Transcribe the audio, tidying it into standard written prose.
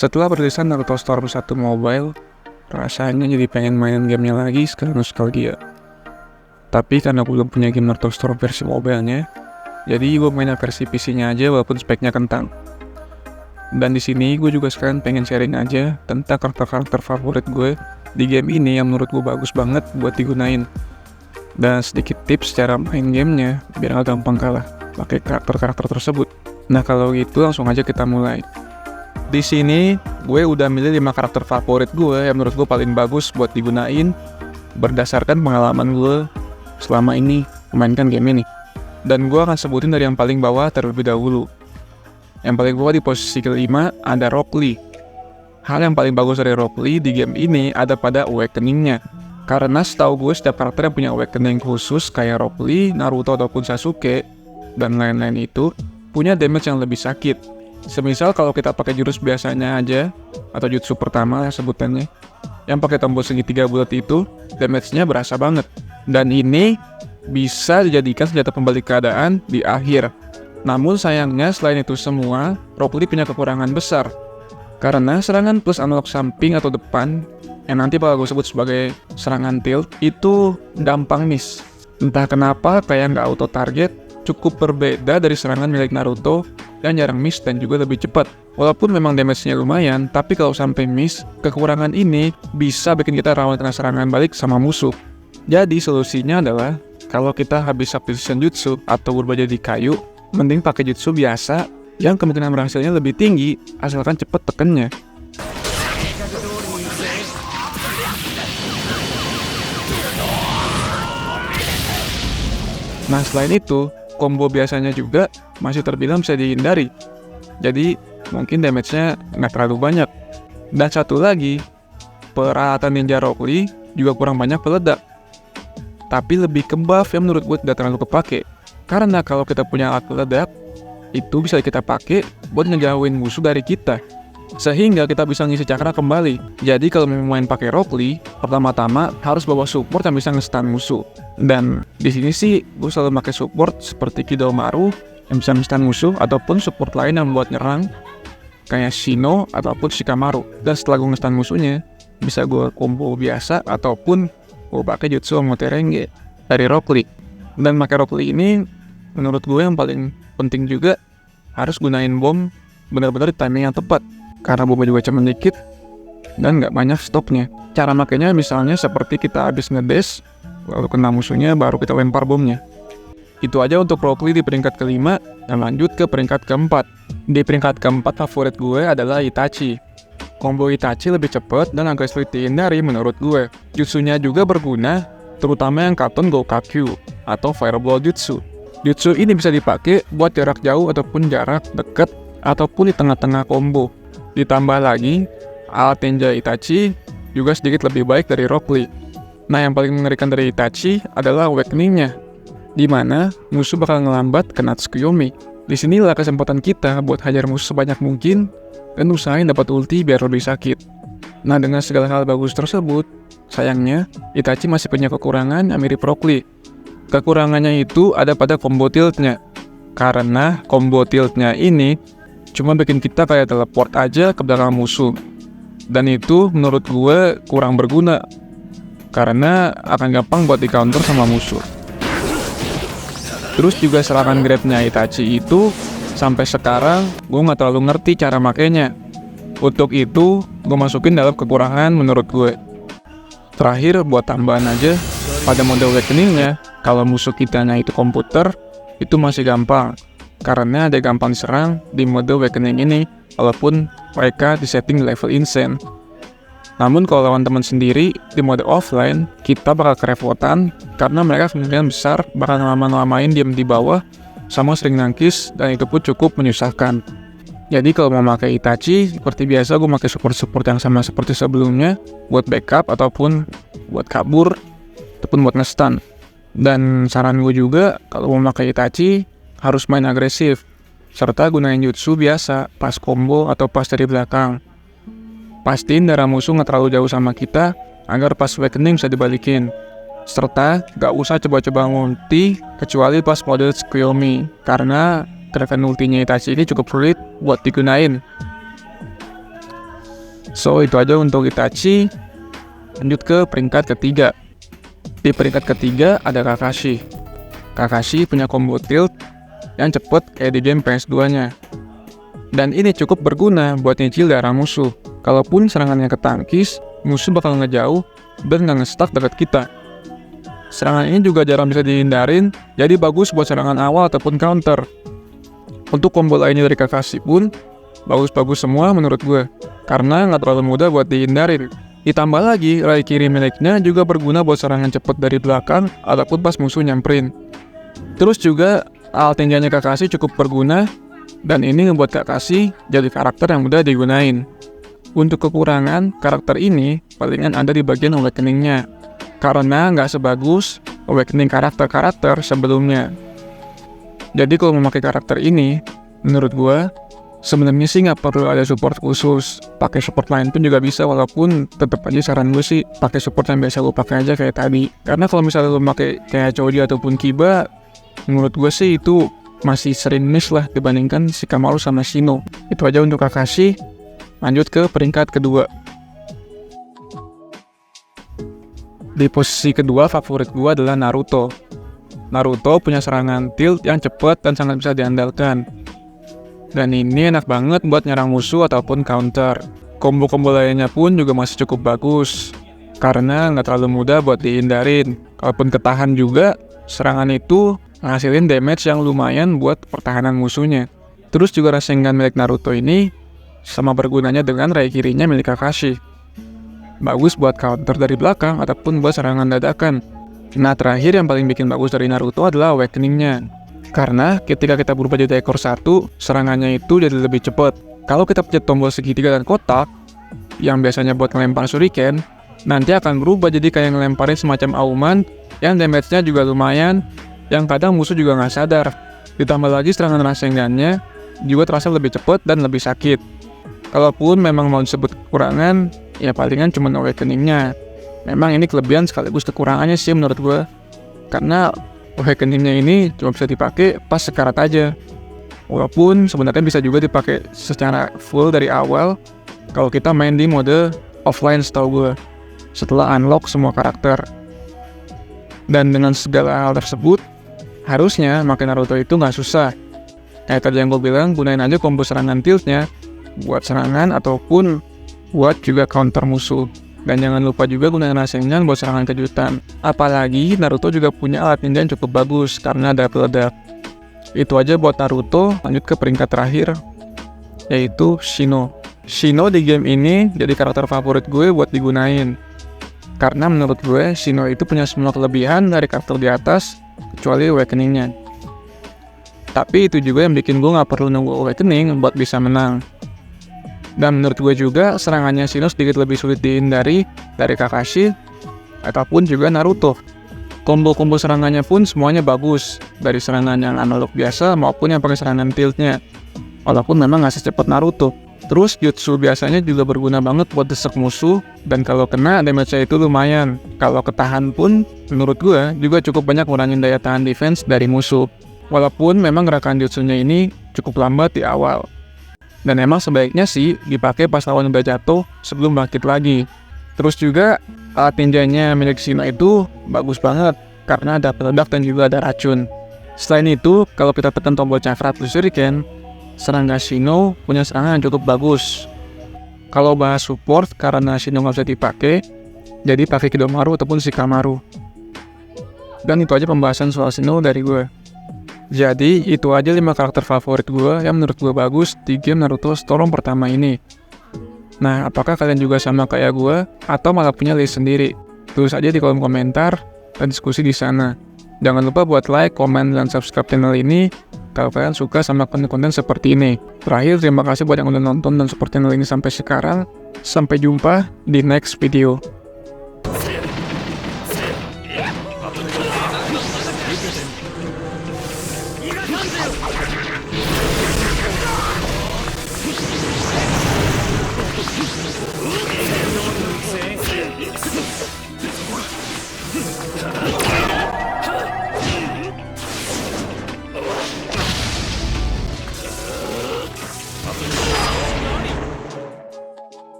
Setelah berlisan Naruto Storm 1 Mobile, rasanya jadi pengen main gamenya lagi sekarang nostalgia. Tapi karena gue belum punya game Naruto Storm versi mobile-nya, jadi gue mainnya versi PC-nya aja walaupun speknya kentang. Dan di sini gue juga sekarang pengen sharing aja tentang karakter-karakter favorit gue di game ini yang menurut gue bagus banget buat digunain. Dan sedikit tips cara main gamenya biar gak gampang kalah pakai karakter-karakter tersebut. Nah kalau gitu langsung aja kita mulai. Di sini gue udah milih 5 karakter favorit gue yang menurut gue paling bagus buat digunain berdasarkan pengalaman gue selama ini memainkan game ini. Dan gue akan sebutin dari yang paling bawah terlebih dahulu. Yang paling bawah di posisi kelima ada Rock Lee. Hal yang paling bagus dari Rock Lee di game ini ada pada awakening-nya. Karena setahu gue setiap karakter yang punya awakening khusus kayak Rock Lee, Naruto ataupun Sasuke dan lain-lain itu punya damage yang lebih sakit. Semisal kalau kita pakai jurus biasanya aja atau jutsu pertama ya sebutannya, yang pakai tombol segitiga bulat itu damage-nya berasa banget. Dan ini bisa dijadikan senjata pembalik keadaan di akhir. Namun sayangnya selain itu semua, Rock Lee punya kekurangan besar. Karena serangan plus analog samping atau depan yang nanti bakal gue sebut sebagai serangan tilt itu gampang miss. Entah kenapa kayak nggak auto target, cukup berbeda dari serangan milik Naruto yang jarang miss dan juga lebih cepat. Walaupun memang damage-nya lumayan, tapi kalau sampai miss, kekurangan ini bisa bikin kita rawan kena serangan balik sama musuh. Jadi solusinya adalah kalau kita habis substitution jutsu atau berubah jadi kayu, mending pakai jutsu biasa yang kemungkinan berhasilnya lebih tinggi asalkan cepet tekennya. Nah selain itu, combo biasanya juga masih terbilang bisa dihindari. Jadi mungkin damage-nya nggak terlalu banyak. Dan satu lagi, peralatan ninja Rock Lee juga kurang banyak peledak. Tapi lebih ke buff yang menurut gue tidak terlalu kepake. Karena kalau kita punya alat peledak, itu bisa kita pakai buat ngejauhin musuh dari kita. Sehingga kita bisa ngisi cakra kembali. Jadi kalau memang main pakai Rock Lee, pertama-tama harus bawa support yang bisa nge-stun musuh. Dan di sini sih gue selalu pakai support seperti Kidomaru yang bisa nge-stun musuh ataupun support lain yang buat nyerang kayak Shino ataupun Shikamaru. Dan setelah gue nge-stun musuhnya, bisa gue combo biasa ataupun gue pakai Jutsu Omoterenge dari Rock Lee. Dan pakai Rock Lee ini menurut gue yang paling penting juga harus gunain bom benar-benar di timing yang tepat. Karena bomnya juga cuma dikit dan nggak banyak stoknya. Cara makainya misalnya seperti kita habis ngedash, lalu kena musuhnya baru kita lempar bomnya. Itu aja untuk Rock Lee di peringkat kelima, dan lanjut ke peringkat keempat. Di peringkat keempat favorit gue adalah Itachi. Combo Itachi lebih cepat dan agak sulit dihindari menurut gue. Jutsunya juga berguna, terutama yang Katon Gokakyu atau Fireball Jutsu. Jutsu ini bisa dipakai buat jarak jauh ataupun jarak dekat ataupun di tengah-tengah combo. Ditambah lagi, alat ninja Itachi juga sedikit lebih baik dari Rock Lee. Nah yang paling mengerikan dari Itachi adalah awakening-nya, di mana musuh bakal ngelambat kena Tsukuyomi. Disinilah kesempatan kita buat hajar musuh sebanyak mungkin dan usahain dapat ulti biar lebih sakit. Nah dengan segala hal bagus tersebut, sayangnya Itachi masih punya kekurangan yang mirip Rock Lee. Kekurangannya itu ada pada combo tilt-nya. Karena combo tilt-nya ini cuma bikin kita kayak teleport aja ke belakang musuh. Dan itu menurut gue kurang berguna karena akan gampang buat di counter sama musuh. Terus juga serangan grab-nya Itachi itu sampai sekarang gue gak terlalu ngerti cara makainya. Untuk itu gue masukin dalam kekurangan menurut gue. Terakhir buat tambahan aja, pada mode awakening-nya kalau musuh kitanya itu komputer, itu masih gampang karena ada gampang diserang di mode awakening ini walaupun mereka disetting level insane. Namun kalau lawan teman sendiri di mode offline, kita bakal kerepotan karena mereka kemungkinan besar bakal lama-lamain diam di bawah sama sering nangkis dan itu pun cukup menyusahkan. Jadi kalau mau pakai Itachi, seperti biasa gue pakai support-support yang sama seperti sebelumnya buat backup ataupun buat kabur ataupun buat nge-stun. Dan saran gue juga kalau mau pakai Itachi harus main agresif, serta gunain jutsu biasa pas combo atau pas dari belakang. Pastiin darah musuh nggak terlalu jauh sama kita agar pas awakening bisa dibalikin. Serta gak usah coba-coba ngulti kecuali pas mode Tsukuyomi, karena gerakan ultinya Itachi ini cukup sulit buat digunain. So itu aja untuk Itachi. Lanjut ke peringkat ketiga. Di peringkat ketiga ada Kakashi. Kakashi punya combo tilt yang cepet kayak di game PS2-nya. Dan ini cukup berguna buat nyicil darah musuh. Kalaupun serangannya ketangkis, musuh bakal ngejauh dan nggak nge-stuck dekat kita. Serangan ini juga jarang bisa dihindarin, jadi bagus buat serangan awal ataupun counter. Untuk combo lainnya dari Kakashi pun bagus-bagus semua menurut gue, karena nggak terlalu mudah buat dihindarin. Ditambah lagi, rai kiri miliknya juga berguna buat serangan cepat dari belakang ataupun pas musuh nyamperin. Terus juga, alat ninjanya Kakashi cukup berguna, dan ini membuat Kakashi jadi karakter yang mudah digunain. Untuk kekurangan, karakter ini palingan ada di bagian awakening-nya, karena nggak sebagus awakening karakter-karakter sebelumnya. Jadi kalau memakai karakter ini, menurut gua, sebenarnya sih nggak perlu ada support khusus. Pakai support lain pun juga bisa, walaupun tetap aja saran gue sih pakai support yang biasa lu pakai aja kayak tadi. Karena kalau misalnya lu pakai kayak Choji ataupun Kiba, menurut gue sih itu masih sering miss lah dibandingkan Shikamaru sama Shino. Itu aja untuk Kakashi. Lanjut ke peringkat kedua. Di posisi kedua favorit gue adalah Naruto. Naruto punya serangan tilt yang cepat dan sangat bisa diandalkan. Dan ini enak banget buat nyerang musuh ataupun counter. Combo-combo lainnya pun juga masih cukup bagus, karena nggak terlalu mudah buat dihindarin. Kalaupun ketahan juga, serangan itu ngasilin damage yang lumayan buat pertahanan musuhnya. Terus juga Rasengan milik Naruto ini sama bergunanya dengan rai kirinya milik Kakashi. Bagus buat counter dari belakang ataupun buat serangan dadakan. Nah terakhir yang paling bikin bagus dari Naruto adalah awakening-nya. Karena ketika kita berubah jadi ekor satu, serangannya itu jadi lebih cepat. Kalau kita pencet tombol segitiga dan kotak, yang biasanya buat ngelempar shuriken, nanti akan berubah jadi kayak ngelemparin semacam auman, yang damage-nya juga lumayan, yang kadang musuh juga nggak sadar. Ditambah lagi serangan Rasengan-nya juga terasa lebih cepat dan lebih sakit. Kalaupun memang mau disebut kekurangan, ya palingan cuma awakening-nya. Memang ini kelebihan sekaligus kekurangannya sih menurut gue. Karena awakening-nya ini cuma bisa dipakai pas sekarat aja. Walaupun sebenarnya bisa juga dipakai secara full dari awal kalau kita main di mode offline setahu gue, setelah unlock semua karakter. Dan dengan segala hal tersebut, harusnya makin Naruto itu nggak susah. Kayak tadi yang gue bilang, gunain aja combo serangan tilt-nya buat serangan ataupun buat juga counter musuh. Dan jangan lupa juga gunain Rasengan buat serangan kejutan. Apalagi Naruto juga punya alat ninja yang cukup bagus karena ada peledak. Itu aja buat Naruto. Lanjut ke peringkat terakhir, yaitu Shino. Shino di game ini jadi karakter favorit gue buat digunain. Karena menurut gue, Shino itu punya semua kelebihan dari karakter di atas, kecuali awakening-nya. Tapi itu juga yang bikin gue gak perlu nunggu awakening buat bisa menang. Dan menurut gue juga, serangannya Shino sedikit lebih sulit dihindari dari Kakashi, ataupun juga Naruto. Combo-combo serangannya pun semuanya bagus, dari serangan yang analog biasa maupun yang pakai serangan tilt-nya. Walaupun memang gak secepat Naruto. Terus jutsu biasanya juga berguna banget buat desek musuh, dan kalau kena damage-nya itu lumayan. Kalau ketahan pun, menurut gue juga cukup banyak ngurangin daya tahan defense dari musuh. Walaupun memang gerakan jutsunya ini cukup lambat di awal. Dan emang sebaiknya sih dipakai pas lawan udah jatuh sebelum bangkit lagi. Terus juga alat ninjanya milik Shino itu bagus banget karena ada peledak dan juga ada racun. Selain itu, kalau kita tekan tombol cakra plus shuriken, serangga Shino punya serangan yang cukup bagus. Kalau bahas support, karena Shino nggak bisa dipakai, jadi pakai Kidomaru ataupun Shikamaru. Dan itu aja pembahasan soal Shino dari gue. Jadi itu aja 5 karakter favorit gue yang menurut gue bagus di game Naruto Storm pertama ini. Nah, apakah kalian juga sama kayak gue atau malah punya list sendiri? Tulis aja di kolom komentar dan diskusi di sana. Jangan lupa buat like, komen, dan subscribe channel ini kalau kalian suka sama konten-konten seperti ini. Terakhir, terima kasih buat yang udah nonton dan support channel ini sampai sekarang. Sampai jumpa di next video.